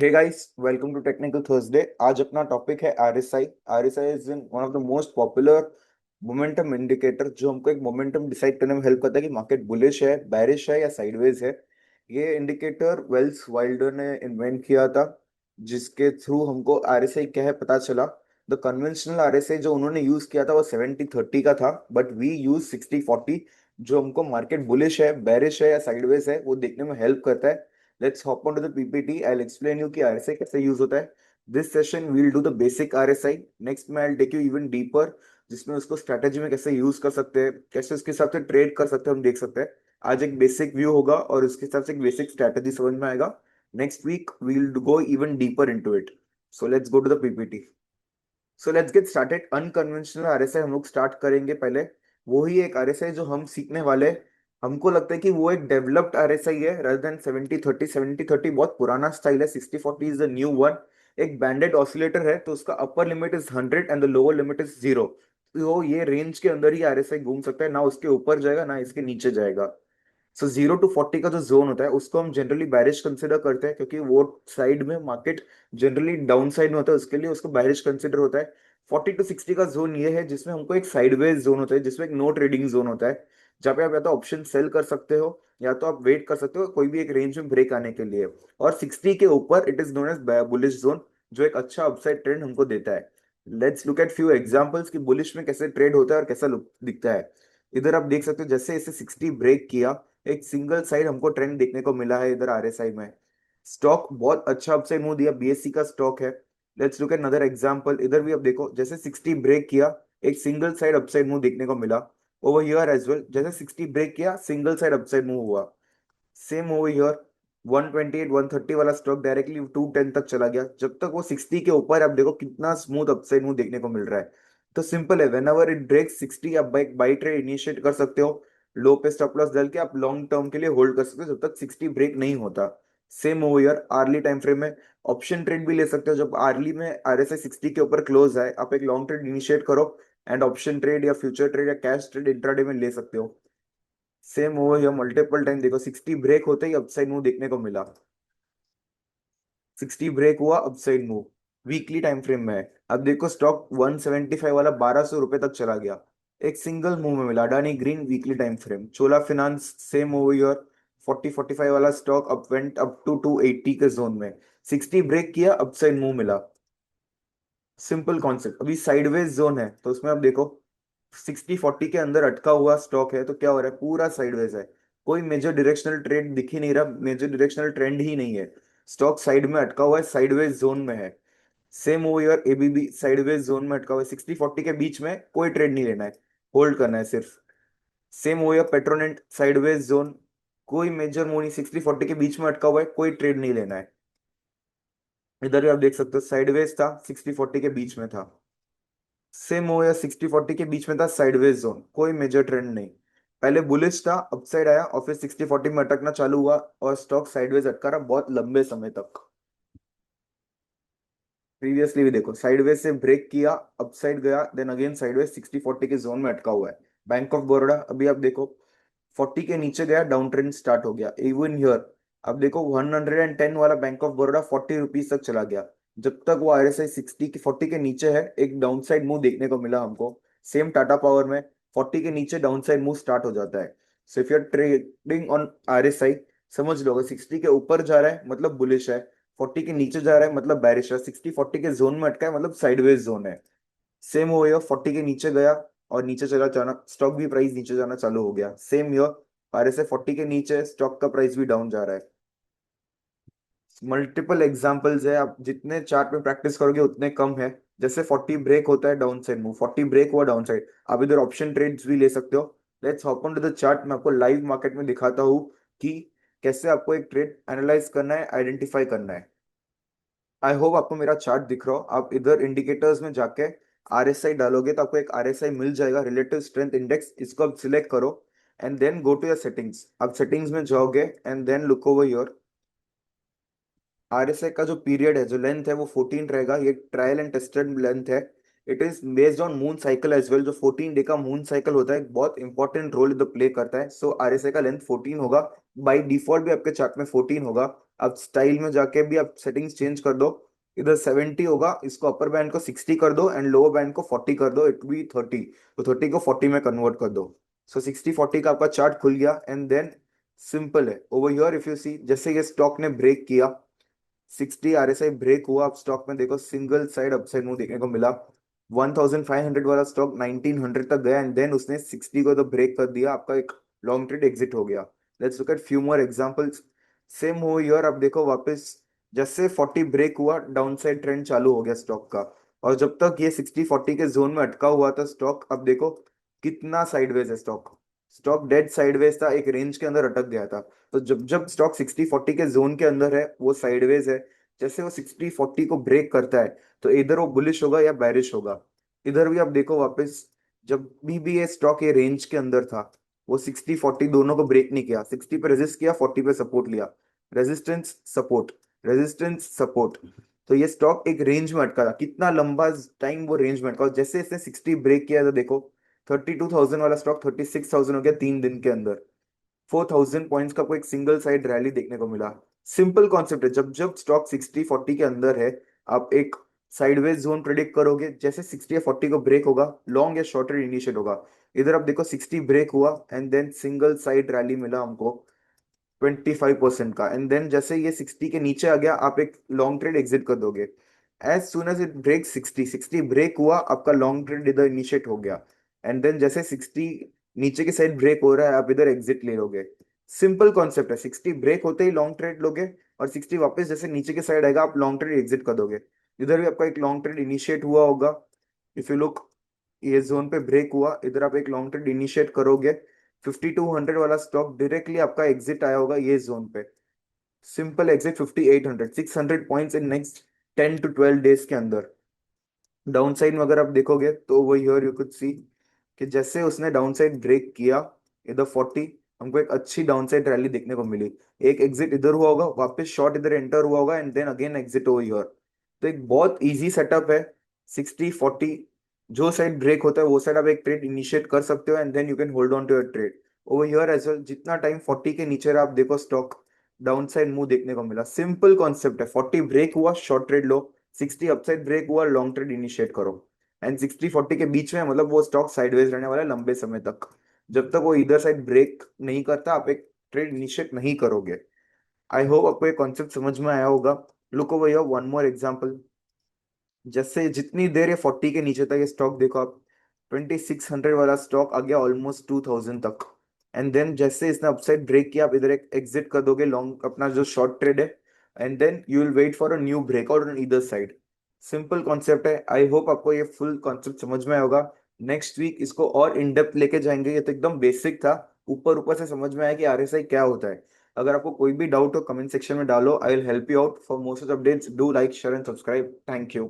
Hey guys, welcome to technical Thursday. आज अपना topic है RSI. RSI is one of the most popular momentum indicator जो हमको एक मोमेंटम डिसाइड करने में हेल्प करता है कि मार्केट बुलिश है, बैरिश है या साइडवेज है। ये इंडिकेटर वेल्स वाइल्डर ने इन्वेंट किया था, जिसके थ्रू हमको आरएसआई क्या है पता चला। द कन्वेंशनल आरएसआई जो उन्होंने यूज किया था वो 70-30 का था, बट वी यूज 60-40, जो हमको मार्केट बुलिश है, बैरिश है या साइडवेज है वो देखने में हेल्प करता है। Let's hop onto the PPT. I'll explain you कि RSI कैसे यूज होता है। This session we'll do the basic RSI. Next में I'll take you even deeper, जिसमें उसको स्ट्रैटेजी में कैसे यूज कर सकते हैं, कैसे उसके हिसाब से ट्रेड कर सकते हैं, हम देख सकते हैं। आज एक बेसिक व्यू होगा और उसके हिसाब से एक बेसिक स्ट्रैटेजी समझ में आएगा। Next week we'll go even deeper into it. So let's go to the PPT. So let's get started. Unconventional RSI हम लोग स्टार्ट करेंगे पहले। वो ही एक आरएसआई जो हम सीखने वाले हैं। हमको लगता है कि वो एक डेवलप्ड आरएसआई है रादर देन 70-30। 70-30 बहुत पुराना स्टाइल है, 60-40 इज द न्यू वन। एक बैंडेड ऑसिलेटर है तो उसका upper limit is 100 and the lower limit is 0। तो ये रेंज के अंदर ही आरएसआई घूम सकता है, ना उसके ऊपर जाएगा ना इसके नीचे जाएगा। सो 0 to 40 का जो जोन होता है उसको हम जनरली बैरिश कंसिडर करते हैं, क्योंकि वो साइड में मार्केट जनरली डाउन साइड में होता है, उसके लिए उसको बैरिश कंसिडर होता है। 40 to 60 का जोन ये है जिसमें हमको एक साइडवेज जोन होता है, जिसमें एक नो ट्रेडिंग जोन होता है, जहाँ पे आप या तो ऑप्शन सेल कर सकते हो या तो आप वेट कर सकते हो कोई भी एक रेंज में ब्रेक आने के लिए। और 60 के ऊपर it is known as bullish zone, जो एक अच्छा अपसाइड ट्रेंड हमको देता है। Let's look at few examples कि बुलिश में कैसे ट्रेड होता है और कैसा दिखता है। इधर आप देख सकते हो जैसे इसे 60 ब्रेक किया, एक सिंगल साइड हमको ट्रेंड देखने को मिला है इधर आरएसआई में। स्टॉक बहुत अच्छा अपसाइड मूव दिया, बीएससी का स्टॉक है। Let's look at another example. इधर भी आप देखो जैसे 60 ब्रेक किया, एक सिंगल साइड अपसाइड मूव देखने को मिला। ओवर हियर एज वेल जैसे 60 ब्रेक किया, सिंगल साइड अपसाइड मूव हुआ। सेम ओवर हियर 128 130 वाला स्टॉक डायरेक्टली 210 तक चला गया। जब तक वो 60 के ऊपर है, आप देखो कितना स्मूथ अपसाइड मूव देखने को मिल रहा है। तो सिंपल है, वेन एवर इट ब्रेक 60 आप बाई ट्रेड इनिशिएट कर सकते हो। लो पे स्टॉप लॉस डाल के आप लॉन्ग टर्म के लिए होल्ड कर सकते हो जब तक 60 ब्रेक नहीं होता। Same over here early time frame में ऑप्शन ट्रेड भी ले सकते हो। जब आर्ली में आरएसआई 60 के ऊपर क्लोज आए, आप एक लॉन्ग ट्रेड इनिशिएट करो एंड ऑप्शन ट्रेड या फ्यूचर ट्रेड या कैश ट्रेड इंट्राडे में ले सकते हो। Same over here multiple time देखो 60 ब्रेक होते ही अपसाइड मूव देखने को मिला। 60 ब्रेक हुआ, upside move weekly time frame में है। अब देखो स्टॉक 175 वाला 1200 रुपए तक चला गया, एक सिंगल मूव में मिला। Adani green weekly time frame. Chola finance same over year 40-45 वाला stock up went up to 280 के जोन में, 60 ब्रेक किया, अपसाइड मूव मिला। Simple concept. अभी साइडवेज जोन है तो उसमें आप देखो 60-40 के अंदर अटका हुआ स्टॉक है, तो क्या हो रहा है, पूरा साइडवेज है। कोई मेजर डायरेक्शनल ट्रेंड दिख ही नहीं रहा, मेजर डायरेक्शनल ट्रेंड ही नहीं है। स्टॉक साइड में अटका हुआ है, साइडवेज जोन में है। Same over year ABB sideways zone में अटका हुआ है, 60-40 के बीच में कोई ट्रेड नहीं लेना है, होल्ड करना है सिर्फ। Same over year Petronet sideways zone, कोई मेजर मूव नहीं, 60-40 के बीच में अटका हुआ है, कोई ट्रेड नहीं लेना है। इधर भी आप देख सकते हो साइडवेज था, 60-40 के बीच में था। सेम हो या 60-40 के बीच में था, साइडवेज जोन, कोई मेजर ट्रेंड नहीं। पहले बुलिश था, अपसाइड आया और फिर 60-40 में अटकना चालू हुआ और स्टॉक साइडवेज अटका रहा बहुत लंबे समय तक। प्रीवियसली भी देखो साइडवेज से ब्रेक किया, अपसाइड गया, देन अगेन साइडवेज 60-40 के जोन में अटका हुआ है। बैंक ऑफ बड़ौदा अभी आप देखो 40 के नीचे गया, डाउन ट्रेंड स्टार्ट हो गया। इवन हियर अब देखो 110 वाला बैंक ऑफ बड़ौदा 40 रुपीज तक चला गया। जब तक वो आरएसआई 60-40 के नीचे है, एक डाउन साइड मूव देखने को मिला हमको। सेम टाटा पावर में 40 के नीचे डाउन साइड मूव स्टार्ट हो जाता है। So if you are trading on RSI, समझ लो अगर 60 के ऊपर जा रहा है मतलब बुलिश है, 40 के नीचे जा रहा है मतलब बैरिश है, 60-40 के जोन में अटका है मतलब साइडवेज जोन है। सेम हो गया 40 के नीचे गया और नीचे चला जाना, स्टॉक भी प्राइस नीचे जाना चालू हो गया। सेम ईयर आरएसआई 40 के नीचे, स्टॉक का प्राइस भी डाउन जा रहा है। मल्टीपल एग्जांपल्स है, आप जितने चार्ट में प्रैक्टिस करोगे उतने कम है। जैसे 40 ब्रेक होता है डाउन साइड मूव, 40 ब्रेक हुआ डाउन साइड, आप इधर ऑप्शन ट्रेड्स भी ले सकते हो। Let's hop on to the chart. मैं आपको लाइव मार्केट में दिखाता हूँ कि कैसे आपको एक ट्रेड एनालाइज करना है, आइडेंटिफाई करना है। आई होप आपको मेरा चार्ट दिख रहा हो। आप इधर इंडिकेटर्स में जाके आरएसआई डालोगे तो आपको एक आरएसआई मिल जाएगा, रिलेटिव स्ट्रेंथ इंडेक्स। इसको आप सिलेक्ट करो and then go to your settings. आप सेटिंग्स में जाओगे and then look over your RSI का जो पीरियड है, जो लेंथ है वो 14 रहेगा। ये ट्रायल एंड टेस्टेड लेंथ है। It is based on moon cycle as well. जो 14 डे का मून साइकिल होता है बहुत इंपॉर्टेंट रोल इधर प्ले करता है। सो आरएसआई का लेंथ 14 होगा, बाई डिफॉल्ट भी आपके चार्ट में 14 होगा। आप स्टाइल में जाके भी आप सेटिंग्स चेंज कर दो, इधर 70 होगा, इसको अपर बैंड को 60 कर दो एंड लोअर बैंड को 40 कर दो, इट बी 30, तो 30 को 40 में कन्वर्ट कर दो। सो 60-40 का आपका चार्ट खुल गया एंड देन सिंपल है over here if you see, जैसे ये स्टॉक ने ब्रेक किया, 60 आरएसआई ब्रेक हुआ, आप स्टॉक में देखो सिंगल साइड अपसाइड मूव देखने को मिला, 1500 वाला स्टॉक 1900 तक गया एंड देन उसने 60 को तो ब्रेक कर दिया, आपका एक लॉन्ग ट्रेड एग्जिट हो गया। Let's look at few more examples. Same हो ईयर आप देखो वापस, जैसे 40 ब्रेक हुआ डाउन साइड ट्रेंड चालू हो गया स्टॉक का, और जब तक ये 60-40 के जोन में अटका हुआ था स्टॉक, अब देखो कितना साइडवेज है स्टॉक, स्टॉक डेड साइडवेज था, एक रेंज के अंदर अटक गया था। तो जब जब स्टॉक 60-40 के जोन के अंदर है वो साइडवेज है, जैसे वो 60-40 को ब्रेक करता है तो इधर वो बुलिश होगा या बैरिश होगा। इधर भी आप देखो वापस, जब भी ये स्टॉक ये रेंज के अंदर था, वो 60-40 दोनों को ब्रेक नहीं किया, 60 पे रेजिस्ट किया, 40 पे सपोर्ट लिया, रेजिस्टेंस सपोर्ट, रेजिस्टेंस सपोर्ट। तो ये स्टॉक एक रेंज में अटका था, कितना लंबा टाइम वो रेंज में अटका, जैसे इसने 60 ब्रेक किया तो देखो 32,000 वाला स्टॉक 36,000 हो गया 3 दिन के अंदर, 4,000 पॉइंट्स का कोई एक सिंगल साइड रैली देखने को मिला। सिंपल कॉन्सेप्ट है, जब जब स्टॉक 60-40 के अंदर है, आप एक साइडवेज जोन प्रिडिक्ट करोगे, जैसे 60 या 40 को ब्रेक होगा लॉन्ग या शॉर्टर इनिशिएट होगा। इधर आप देखो 60 ब्रेक हुआ and then single side rally मिला हमको 25% का, एंड देन जैसे ये 60 के नीचे आ गया आप एक लॉन्ग ट्रेड एग्जिट कर दोगे। As soon as it break 60 break हुआ, आपका लॉन्ग ट्रेड इधर इनिशिएट हो गया, एंड देन जैसे 60 नीचे की साइड ब्रेक हो रहा है आप इधर एग्जिट ले लोगे। सिंपल कॉन्सेप्ट है, 60 ब्रेक होते ही लॉन्ग ट्रेड लोगे, और 60 वापस जैसे नीचे की साइड आएगा आप लॉन्ग ट्रेड एग्जिट कर दोगे। इधर भी आपका एक लॉन्ग ट्रेड इनिशिएट हुआ होगा, इफ यू लुक, ये जोन पे ब्रेक हुआ, इधर आप एक लॉन्ग ट्रेड इनिशिएट करोगे, 5200 वाला स्टॉक डायरेक्टली आपका एग्जिट आया होगा ये जोन पे, simple exit 5800, 600 points in next 10 to 12 days के अंदर। डाउन साइड में अगर आप देखोगे तो वो हियर यू कुड सी कि जैसे उसने डाउन साइड ब्रेक किया इधर 40, हमको एक अच्छी डाउन साइड रैली देखने को मिली, एक एग्जिट इधर हुआ होगा, वापस शॉर्ट इधर एंटर हुआ होगा and then again exit over here. तो एक बहुत इजी सेटअप है, 60-40 जो साइड ब्रेक होता है वो साइड आप एक ट्रेड इनिशिएट कर सकते हो and then you can hold on to your trade over here as well. जितना टाइम 40 के नीचे रहा आप देखो स्टॉक डाउन साइड मूव देखने को मिला, सिंपल कॉन्सेप्ट है, 40 ब्रेक हुआ शॉर्ट ट्रेड लो, 60 अपसाइड ब्रेक हुआ लॉन्ग ट्रेड इनिशिएट करो, एंड 60-40 के बीच में मतलब वो स्टॉक साइडवेज रहने वाला है लंबे समय तक, जब तक वो इधर साइड ब्रेक नहीं करता आप एक ट्रेड इनिशिएट नहीं करोगे। आई होप आपको ये कॉन्सेप्ट समझ में आया होगा। Look over here one more example, जैसे जितनी देर ये 40 के नीचे था ये स्टॉक देखो आप, 2600 वाला स्टॉक आ गया ऑलमोस्ट 2000 तक, एंड देन जैसे इसने अपसाइड ब्रेक किया आप इधर एक एग्जिट कर दोगे लॉन्ग अपना जो शॉर्ट ट्रेड है, and then you will wait for a new breakout on either side. Simple concept है, आई होप आपको ये फुल कॉन्सेप्ट समझ में आया होगा। नेक्स्ट वीक इसको और इन डेप्थ लेके जाएंगे, ये तो एकदम बेसिक था, ऊपर ऊपर से समझ में आया कि आरएसआई क्या होता है। अगर आपको कोई भी डाउट हो कमेंट सेक्शन में डालो, I will help you out. For most updates do like share and subscribe, thank you.